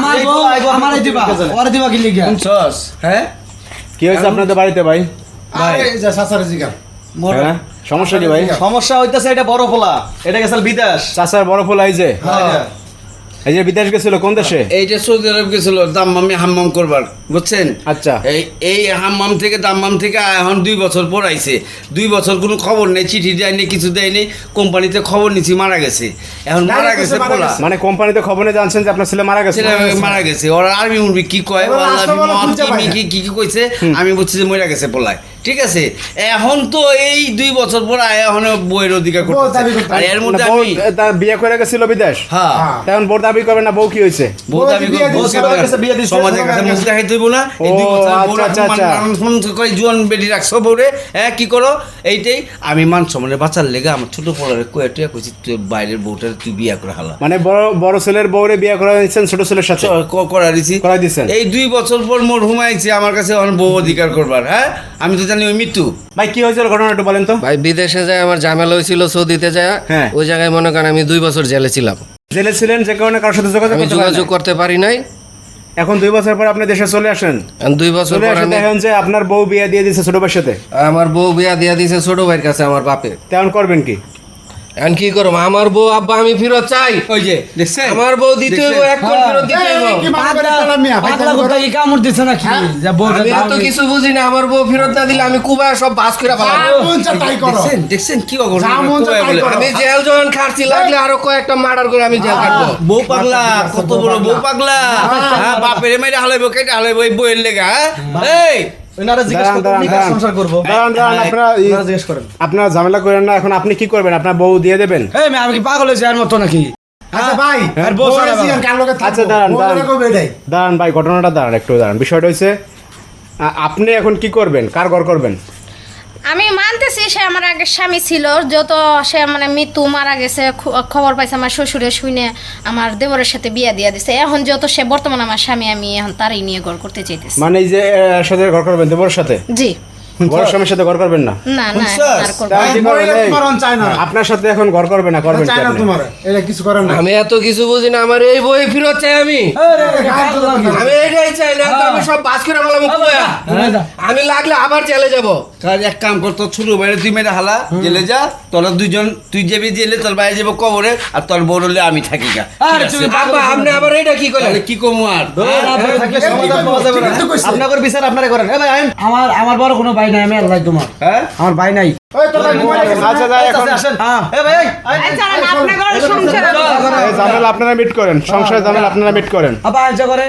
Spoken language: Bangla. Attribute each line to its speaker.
Speaker 1: আমার বউ আমারই দিবা ওরে দিবা কি লিখা
Speaker 2: শুনছস হ্যাঁ
Speaker 3: কি হয়েছে আপনাদের বাড়িতে ভাই?
Speaker 2: ভাই
Speaker 4: এই যে সাসারে জিগান
Speaker 3: হ্যাঁ? সমস্যা কি ভাই?
Speaker 1: সমস্যা হইতাছে এটা বড় পোলা এটা গেছাল বিদেশ
Speaker 3: চাচার বড় ফুল আইছে,
Speaker 1: হ্যাঁ
Speaker 3: এই যে বিদেশ গেছিল কোন দেশে?
Speaker 2: এইটা সৌদি আরব গেছিল দাম্মামে হাম্মাম করবার বুঝছেন।
Speaker 3: আচ্ছা।
Speaker 2: এই হাম্মাম থেকে দাম্মাম থেকে এখন 2 বছর পর আইছে। 2 বছর কোনো খবর নেই, চিঠি দেয়নি, কিছু দেয়নি। কোম্পানিতে খবর নিছি মারা গেছে। এখন মারা গেছে পোলা।
Speaker 3: মানে কোম্পানিতে খবর নিয়ে জানছেন যে আপনার ছেলে মারা গেছে?
Speaker 2: ছেলে মারা গেছে। ওরা আর্মি মুরবি কি কয় কি কইছে আমি বলছি যে মরে গেছে পোলায়। ঠিক আছে, এখন তো এই 2 বছর পর এখন বইয়ের অধিকার করতেছে। আর এর মধ্যে
Speaker 3: বউ
Speaker 2: আমি
Speaker 3: তার বিয়ে করে গেছিল বিদেশ,
Speaker 2: হ্যাঁ
Speaker 3: এখন বউ দাবি করবে না বউ কি হয়েছে?
Speaker 2: বউ দাবি সমাজের কাছে মুখ দেখাই তুইব না। এই 2 বছর বউরা ফোন করে জুয়ান বেটি রাখছো বউরে, হ্যাঁ কি করো এইটাই। আমি মান সম্মানের বাঁচার লেগে আমার ছোট পোলারে কয়েকটা কইছি তুই বাইরের বউটার তুই বিয়া করে হালা।
Speaker 3: মানে বড় ছেলের বউরে বিয়ে করে দিচ্ছেন ছোট ছেলের সাথে?
Speaker 2: করাই দিছি। এই 2 বছর পর মোর হুমাইছে আমার কাছে এখন বউ অধিকার করবার। হ্যাঁ আমি তো জানি ওই মৃত্যু।
Speaker 3: ভাই কি হয়েছিল ঘটনা একটু বলেন তো।
Speaker 5: ভাই বিদেশে যায় আমার ঝামেলা হয়েছিল সৌদিতে যায়,
Speaker 3: হ্যাঁ।
Speaker 5: ওই জায়গায় মনে করেন আমি 2 বছর জেলে ছিলাম।
Speaker 3: জেলে ছিলেন যে কারণে কারোর সাথে যোগাযোগ
Speaker 5: আমি
Speaker 3: করতে পারেন
Speaker 5: যোগাযোগ
Speaker 3: নাই?
Speaker 5: করতে পারি নাই।
Speaker 3: এখন 2 বছর পর আপনি দেশে চলে আসেন,
Speaker 5: 2 বছর
Speaker 3: চলে
Speaker 5: পর
Speaker 3: আসেন
Speaker 5: আমি
Speaker 3: দেখেন যে আপনার বউ বিয়ে দিয়ে দিয়েছে ছোট ভাইয়ের সাথে,
Speaker 5: আমার বউ বিয়া দিয়া দিয়েছে ছোট ভাইয়ের কাছে আমার বাপে।
Speaker 3: তেমন করবেন কি?
Speaker 5: এখন কি করবো, আমার বউ আব্বা আমি ফেরত চাই।
Speaker 2: ওই যে দেখছেন
Speaker 5: আমার বউ দিতে হইব, এক কোন ফেরত দিতে হইব।
Speaker 1: পাগলা কুত্তা কি কামড় দিছে নাকি যা বউ
Speaker 5: আমি তো কিছু বুঝি না, আমার বউ ফেরত না দিলে আমি কুবায় সব বাস করে ফেলাবো।
Speaker 2: দেখছেন কি অঘটন বলে।
Speaker 5: আমি জেল যখন খাচ্ছি লাগলে আরো কয়েকটা মার্ডার করে আমি জেল কাটবো।
Speaker 2: বউ পাগলা, কত বড় বউ পাগলা। হ্যাঁ বাপের মেরে হালাইবো কেটে হালাইবো এই বইয়ের লেগা। এই
Speaker 1: ওনারা জিজ্ঞেস করতে কি সংসার করব
Speaker 3: দাঁড়ান,
Speaker 1: ওনারা জিজ্ঞেস করেন
Speaker 3: আপনারা ঝামেলা করেন না। এখন আপনি কি করবেন? আপনার বউ দিয়ে দেবেন?
Speaker 1: এই আমি কি পাগল হইছি আর মত নাকি
Speaker 4: আচ্ছা ভাই
Speaker 1: আর বউ ছাড়া
Speaker 3: আচ্ছা দাঁড়ান ভাই, ঘটনাটা দাঁড়ান একটু দাঁড়ান। বিষয়টা হচ্ছে আপনি এখন কি করবেন, কার ঘর করবেন?
Speaker 6: আমি মানতেছি সে আমার আগে স্বামী ছিল, যত সে মানে মৃত্যু মারা গেছে খবর পাইছে আমার শ্বশুরে শুনে আমার দেবরের সাথে বিয়া দিয়া দিছে। এখন যত সে বর্তমানে আমার স্বামী, আমি এখন তারই নিয়ে ঘর করতে চাইতেছি।
Speaker 3: মানে এই যে সাথে ঘর করবেন দেবরের সাথে?
Speaker 6: জি।
Speaker 3: বড় স্বামীর সাথে ঘর করবেন না?
Speaker 6: না না আর করব
Speaker 3: তাহলে কি করবেন? এই,
Speaker 4: তোমার চাই না
Speaker 3: আপনার সাথে এখন ঘর করবে না, করবেন কি
Speaker 4: চাই না
Speaker 3: আপনি?
Speaker 4: তোমার এটা কিছু করেন না
Speaker 5: আমি এত কিছু বুঝি না, আমার এই বই ফেরত চাই। আমি এইটাই চাই না তো আমি সব বাস করে ফেলাবো কুবায়। আমি লাগলে আবার জেলে যাবো।
Speaker 2: তার এক কাম কর, তোর ছোট ভাইরে তুই মেরে হালা জেলে যা। তোরা দুজন, তুই যাবি জেলে, তোর বাইরে যাবো কবরে, আর তোর বড় হলে আমি থাকি গা।
Speaker 1: আরে তুমি
Speaker 5: আব্বা আপনি আবার এইটা কি করলেন?
Speaker 2: তাহলে কি কমু আর?
Speaker 1: আপনারা থাকলে সমাধান পাওয়া যাবে না। আপনাদের বিচার আপনারা করেন। এই ভাই আমার বড় কোনো ভাই নাই, আমি আল্লাহ তোমার
Speaker 2: হ্যাঁ
Speaker 1: আমার ভাই নাই।
Speaker 4: ওই তো ভাই ঘুমাই গেছে।
Speaker 3: আচ্ছা যাই এখন
Speaker 1: আসেন এই ভাই
Speaker 6: আচ্ছা আপনার ঘরে সংসার
Speaker 3: এই ঝামেলা আপনারা মিট করেন, সংসারের ঝামেলা আপনারা মিট করেন।
Speaker 1: আবার আইসা করে